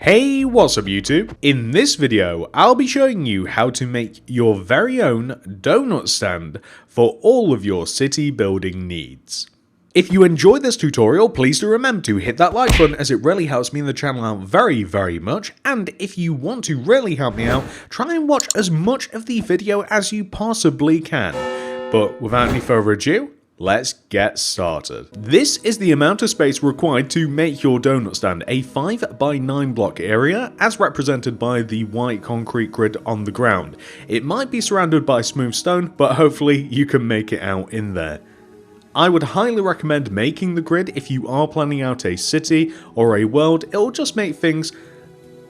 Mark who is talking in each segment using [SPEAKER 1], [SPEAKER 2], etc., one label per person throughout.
[SPEAKER 1] Hey, what's up YouTube? In this video, I'll be showing you how to make your very own donut stand for all of your city building needs. If you enjoyed this tutorial, please do remember to hit that like button as it really helps me and the channel out very much, and if you want to really help me out, try and watch as much of the video as you possibly can. But without any further ado, let's get started. This is the amount of space required to make your donut stand, a 5x9 block area as represented by the white concrete grid on the ground. It might be surrounded by smooth stone, but hopefully you can make it out in there. I would highly recommend making the grid if you are planning out a city or a world. It'll just make things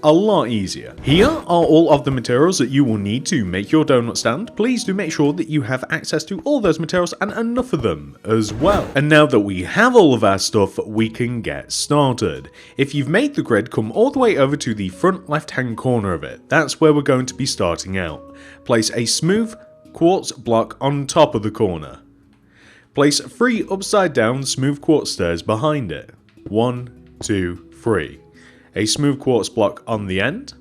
[SPEAKER 1] a lot easier. Here are all of the materials that you will need to make your donut stand. Please do make sure that you have access to all those materials and enough of them as well. And now that we have all of our stuff, we can get started. If you've made the grid, come all the way over to the front left hand corner of it. That's where we're going to be starting out. Place a smooth quartz block on top of the corner. Place 3 upside down smooth quartz stairs behind it. 1, 2, 3. A smooth quartz block on the end,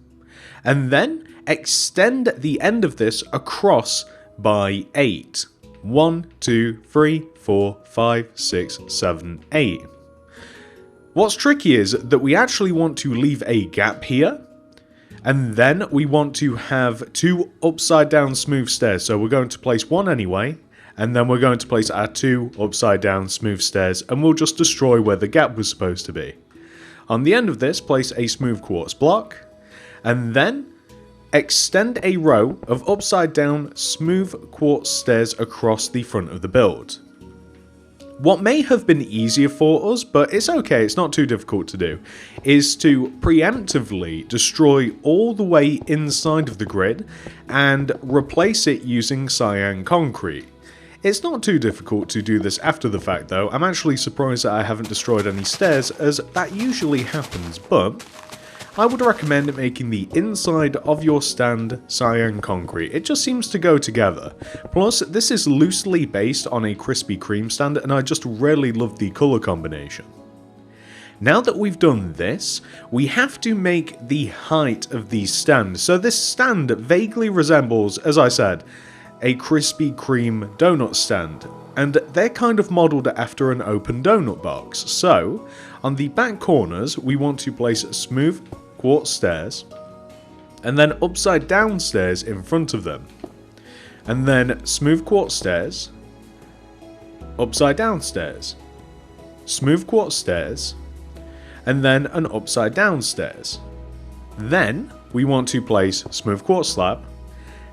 [SPEAKER 1] and then extend the end of this across by 8. 1, 2, 3, 4, 5, 6, 7, 8. What's tricky is that we actually want to leave a gap here, and then we want to have 2 upside down smooth stairs, so we're going to place 1 anyway, and then we're going to place our 2 upside down smooth stairs, and we'll just destroy where the gap was supposed to be. On the end of this, place a smooth quartz block, and then extend a row of upside down smooth quartz stairs across the front of the build. What may have been easier for us, but it's okay, it's not too difficult to do, is to preemptively destroy all the way inside of the grid and replace it using cyan concrete. It's not too difficult to do this after the fact though. I'm actually surprised that I haven't destroyed any stairs, as that usually happens, but I would recommend making the inside of your stand cyan concrete. It just seems to go together. Plus, this is loosely based on a Krispy Kreme stand, and I just really love the colour combination. Now that we've done this, we have to make the height of the stand. So this stand vaguely resembles, as I said, a Krispy Kreme donut stand, and they're kind of modelled after an open donut box. So, on the back corners, we want to place smooth quartz stairs, and then upside down stairs in front of them, and then smooth quartz stairs, upside down stairs, smooth quartz stairs, and then an upside down stairs. Then, we want to place smooth quartz slab,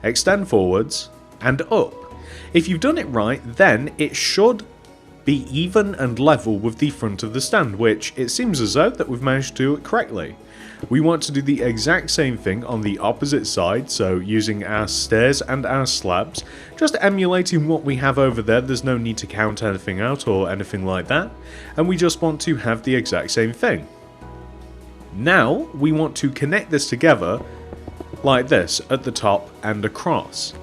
[SPEAKER 1] extend forwards, and up. If you've done it right, then it should be even and level with the front of the stand, which it seems as though that we've managed to do it correctly. We want to do the exact same thing on the opposite side, so using our stairs and our slabs, just emulating what we have over there. There's no need to count anything out or anything like that, and we just want to have the exact same thing. Now we want to connect this together like this at the top and across.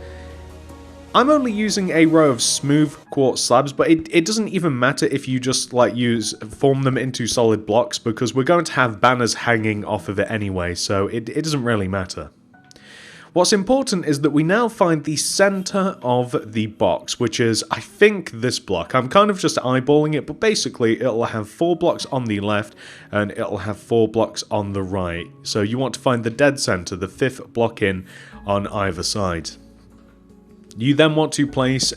[SPEAKER 1] I'm only using a row of smooth quartz slabs, but it doesn't even matter if you just form them into solid blocks, because we're going to have banners hanging off of it anyway, so it doesn't really matter. What's important is that we now find the center of the box, which is, I think, this block. I'm kind of just eyeballing it, but basically it'll have 4 blocks on the left and it'll have 4 blocks on the right. So you want to find the dead center, the 5th block in on either side. You then want to place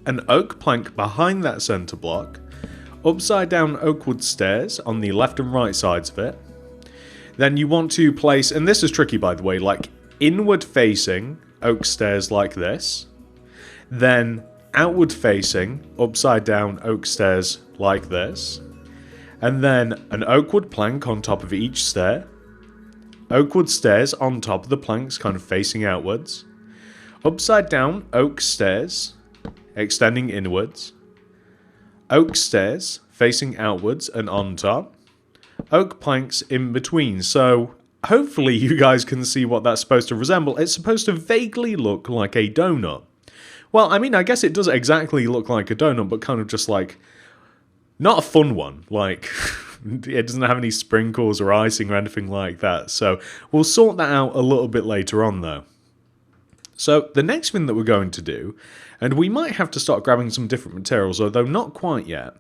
[SPEAKER 1] an oak plank behind that center block, upside down oak wood stairs on the left and right sides of it. Then you want to place, and this is tricky by the way, like inward facing oak stairs like this, then outward facing upside down oak stairs like this, and then an oak wood plank on top of each stair, oak wood stairs on top of the planks kind of facing outwards, upside down oak stairs extending inwards, oak stairs facing outwards and on top, oak planks in between. So hopefully you guys can see what that's supposed to resemble. It's supposed to vaguely look like a donut. Well, I mean, I guess it does exactly look like a donut, but kind of just like, not a fun one, like it doesn't have any sprinkles or icing or anything like that. So we'll sort that out a little bit later on though. So the next thing that we're going to do, and we might have to start grabbing some different materials, although not quite yet,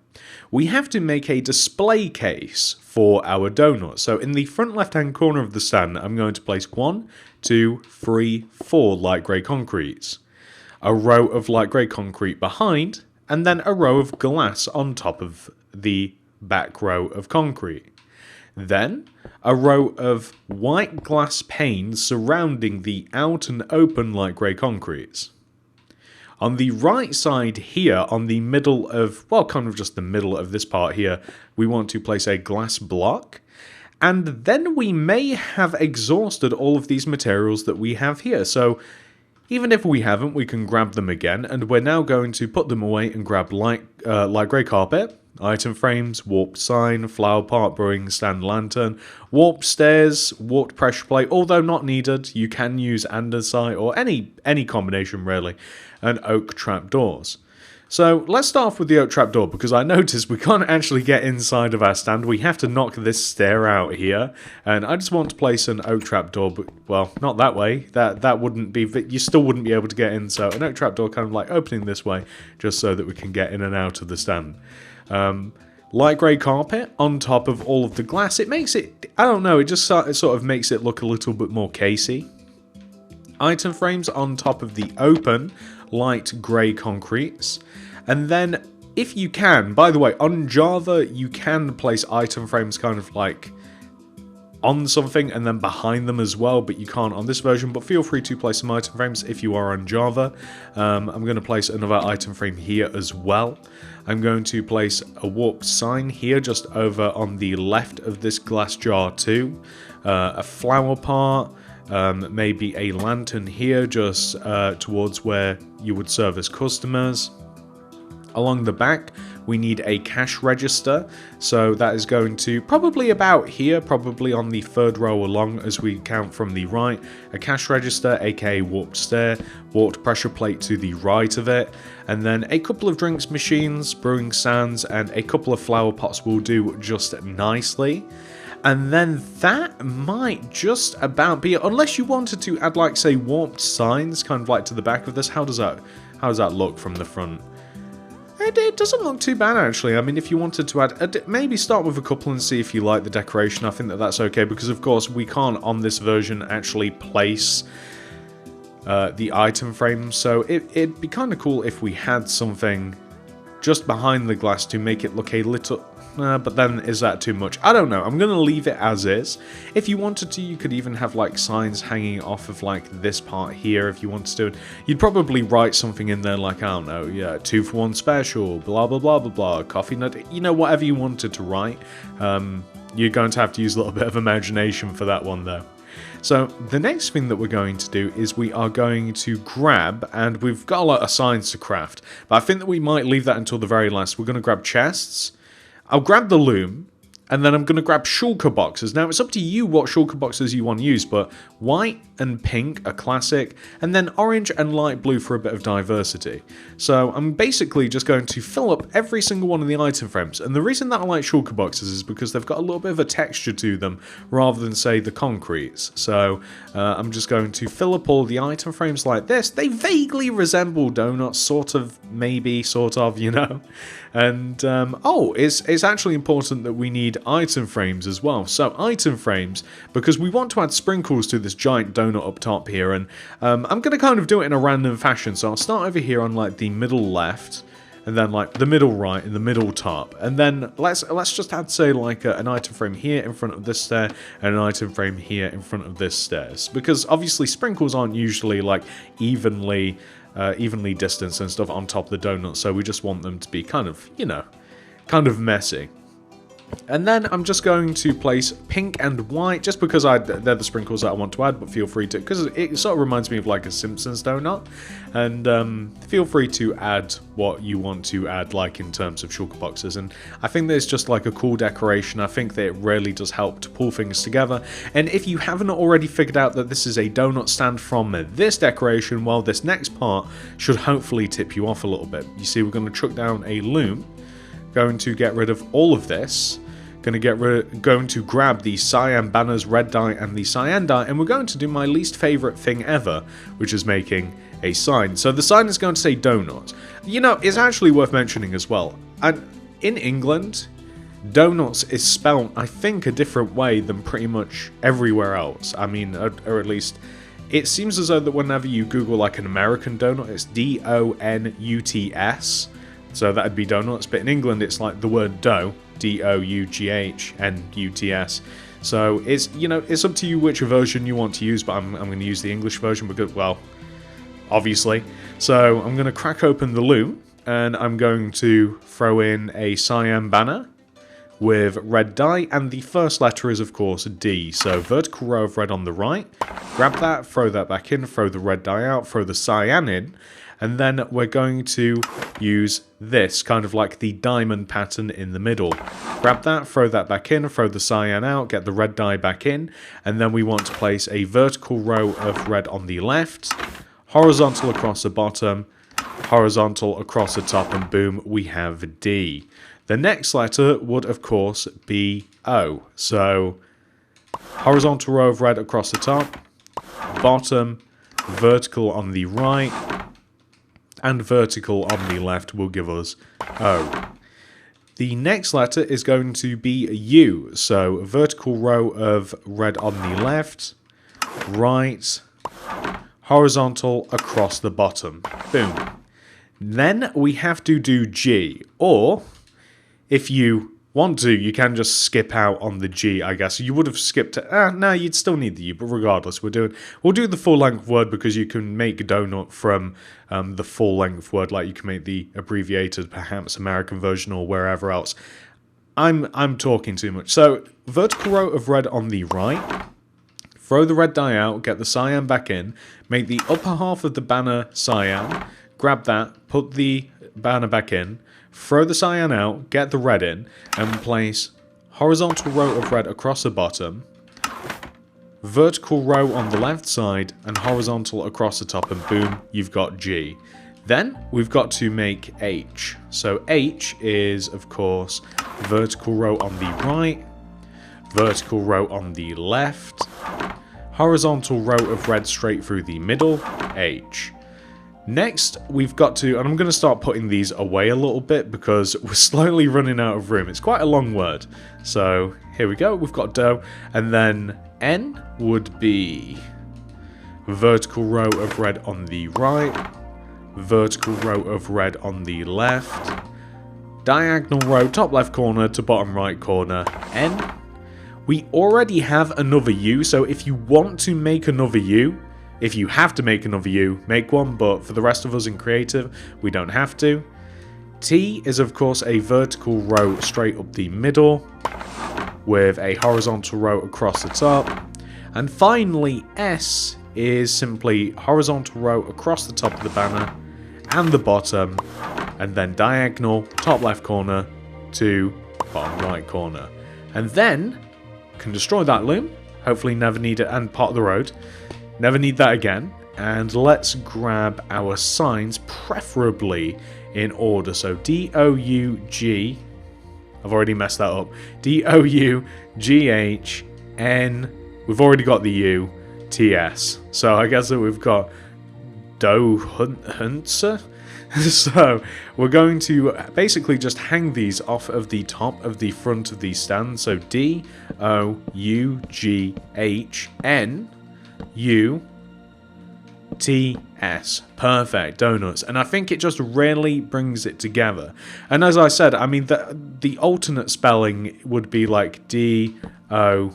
[SPEAKER 1] we have to make a display case for our donut. So in the front left-hand corner of the stand, I'm going to place 1, 2, 3, 4 light grey concretes, a row of light grey concrete behind, and then a row of glass on top of the back row of concrete. Then, a row of white glass panes surrounding the out and open light grey concretes. On the right side here, on the middle of, well, kind of just the middle of this part here, we want to place a glass block. And then we may have exhausted all of these materials that we have here. So, even if we haven't, we can grab them again. And we're now going to put them away and grab light grey carpet, item frames, warped sign, flower pot, brewing stand lantern, warped stairs, warped pressure plate, although not needed. You can use andesite or any combination really, and oak trapdoors. So let's start off with the oak trapdoor, because I noticed we can't actually get inside of our stand. We have to knock this stair out here, and I just want to place an oak trapdoor, but, well, not that way. That wouldn't be, you still wouldn't be able to get in, so an oak trapdoor kind of like opening this way, just so that we can get in and out of the stand. Light grey carpet on top of all of the glass. It makes it, I don't know, it just sort of makes it look a little bit more casey. Item frames on top of the open light grey concretes. And then, if you can, by the way, on Java, you can place item frames kind of like on something and then behind them as well, but you can't on this version. But feel free to place some item frames if you are on Java. I'm going to place another item frame here as well. I'm going to place a warped sign here just over on the left of this glass jar too. A flower pot, maybe a lantern here just towards where you would service customers. Along the back, we need a cash register, so that is going to probably about here, probably on the third row along as we count from the right. A cash register, aka warped stair, warped pressure plate to the right of it, and then a couple of drinks machines, brewing stands, and a couple of flower pots will do just nicely. And then that might just about be it, unless you wanted to add, like, say, warped signs kind of like to the back of this. How does that look from the front? It doesn't look too bad, actually. I mean, if you wanted to add, maybe start with a couple and see if you like the decoration. I think that that's okay, because of course we can't on this version actually place the item frame, so it'd be kind of cool if we had something just behind the glass to make it look a little... but then is that too much? I don't know. I'm going to leave it as is. If you wanted to, you could even have like signs hanging off of like this part here if you wanted to. You'd probably write something in there like, I don't know, yeah, 2 for 1 special, blah, blah, blah, blah, blah, coffee nut, you know, whatever you wanted to write. You're going to have to use a little bit of imagination for that one though. So the next thing that we're going to do is we are going to grab, and we've got a lot of signs to craft, but I think that we might leave that until the very last. We're going to grab chests. I'll grab the loom, and then I'm going to grab shulker boxes. Now, it's up to you what shulker boxes you want to use, but white and pink are classic, and then orange and light blue for a bit of diversity. So I'm basically just going to fill up every single one of the item frames, and the reason that I like shulker boxes is because they've got a little bit of a texture to them, rather than, say, the concretes. So I'm just going to fill up all the item frames like this. They vaguely resemble donuts, sort of, maybe, sort of, you know. And, oh, it's actually important that we need item frames as well. So, item frames, because we want to add sprinkles to this giant donut up top here, and I'm going to kind of do it in a random fashion. So, I'll start over here on, like, the middle left, and then, like, the middle right, and the middle top. And then, let's just add, say, like, an item frame here in front of this stair, and an item frame here in front of this stairs. Because, obviously, sprinkles aren't usually, like, evenly distanced and stuff on top of the donut, so we just want them to be kind of, you know, kind of messy. And then I'm just going to place pink and white, just because they're the sprinkles that I want to add, but feel free to, because it sort of reminds me of like a Simpsons donut, and feel free to add what you want to add, like in terms of shulker boxes. And I think that it's just like a cool decoration. I think that it really does help to pull things together. And if you haven't already figured out that this is a donut stand from this decoration, well, this next part should hopefully tip you off a little bit. You see, we're going to chuck down a loom, going to get rid of all of this, going to grab the cyan banners, red dye, and the cyan dye, and we're going to do my least favorite thing ever, which is making a sign. So the sign is going to say donut. You know, it's actually worth mentioning as well. And in England, donuts is spelled, I think, a different way than pretty much everywhere else. I mean, or at least it seems as though that whenever you Google like an American donut, it's D-O-N-U-T-S. So that'd be donuts. But in England, it's like the word dough, D-O-U-G-H-N-U-T-S. So it's, you know, it's up to you which version you want to use, but I'm going to use the English version because, well, obviously. So I'm going to crack open the loom and I'm going to throw in a cyan banner with red dye, and the first letter is of course D. So vertical row of red on the right, grab that, throw that back in, throw the red dye out, throw the cyan in, and then we're going to use this, kind of like the diamond pattern in the middle. Grab that, throw that back in, throw the cyan out, get the red dye back in, and then we want to place a vertical row of red on the left, horizontal across the bottom, horizontal across the top, and boom, we have D. The next letter would, of course, be O. So, horizontal row of red across the top, bottom, vertical on the right, and vertical on the left will give us O. The next letter is going to be U. So, vertical row of red on the left, right, horizontal across the bottom. Boom. Then we have to do G, or if you want to, you can just skip out on the G, I guess. You would have skipped it. No, you'd still need the U, but regardless, we'll do the full-length word because you can make donut from the full-length word, like you can make the abbreviated, perhaps American version or wherever else. I'm talking too much. So, vertical row of red on the right. Throw the red dye out, get the cyan back in, make the upper half of the banner cyan, grab that, put the banner back in, throw the cyan out, get the red in, and place horizontal row of red across the bottom, vertical row on the left side, and horizontal across the top, and boom, you've got G. Then we've got to make H. So H is, of course, vertical row on the right, vertical row on the left, horizontal row of red straight through the middle, H. Next, we've got to, and I'm going to start putting these away a little bit because we're slowly running out of room. It's quite a long word. So here we go, we've got dough, and then N would be vertical row of red on the right, vertical row of red on the left, diagonal row top left corner to bottom right corner, N. We already have another U, so if you want to make another U, if you have to make another U, make one, but for the rest of us in creative, we don't have to. T is of course a vertical row straight up the middle, with a horizontal row across the top. And finally, S is simply horizontal row across the top of the banner and the bottom, and then diagonal top left corner to bottom right corner. And then can destroy that loom, hopefully never need it, and part of the road. Never need that again. And let's grab our signs, preferably in order. So D-O-U-G, I've already messed that up. D-O-U-G-H-N, we've already got the U, T-S. So I guess that we've got Dougnut. So we're going to basically just hang these off of the top of the front of the stand. So D-O-U-G-H-N U-T-S. Perfect. Donuts. And I think it just really brings it together. And as I said, I mean, the alternate spelling would be like D-O-N-U-T-S,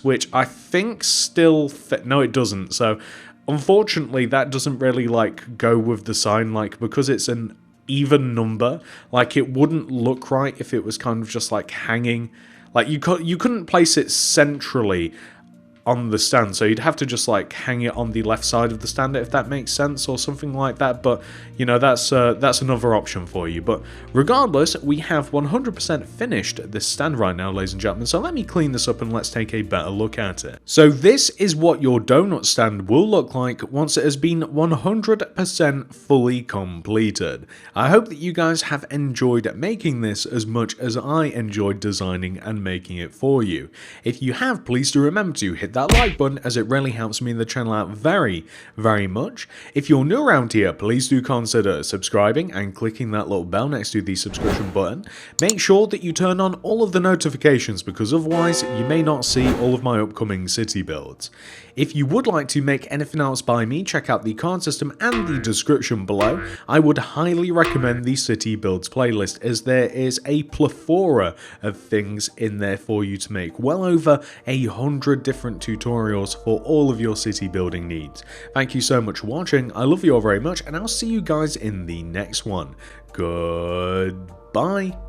[SPEAKER 1] which I think still fit. No, it doesn't. So unfortunately, that doesn't really like go with the sign, like, because it's an even number. Like, it wouldn't look right if it was kind of just like hanging. Like, you couldn't place it centrally on the stand, so you'd have to just like hang it on the left side of the stand, if that makes sense, or something like that. But you know, that's another option for you. But regardless, we have 100% finished this stand right now, ladies and gentlemen, so let me clean this up and let's take a better look at it. So this is what your donut stand will look like once it has been 100% fully completed. I hope that you guys have enjoyed making this as much as I enjoyed designing and making it for you. If you have, please do remember to hit that like button, as it really helps me and the channel out very, very much. If you're new around here, please do consider subscribing and clicking that little bell next to the subscription button. Make sure that you turn on all of the notifications, because otherwise you may not see all of my upcoming city builds. If you would like to make anything else by me, check out the card system and the description below. I would highly recommend the city builds playlist, as there is a plethora of things in there for you to make. Well over 100 different tutorials for all of your city building needs. Thank you so much for watching. I love you all very much, and I'll see you guys in the next one. Goodbye.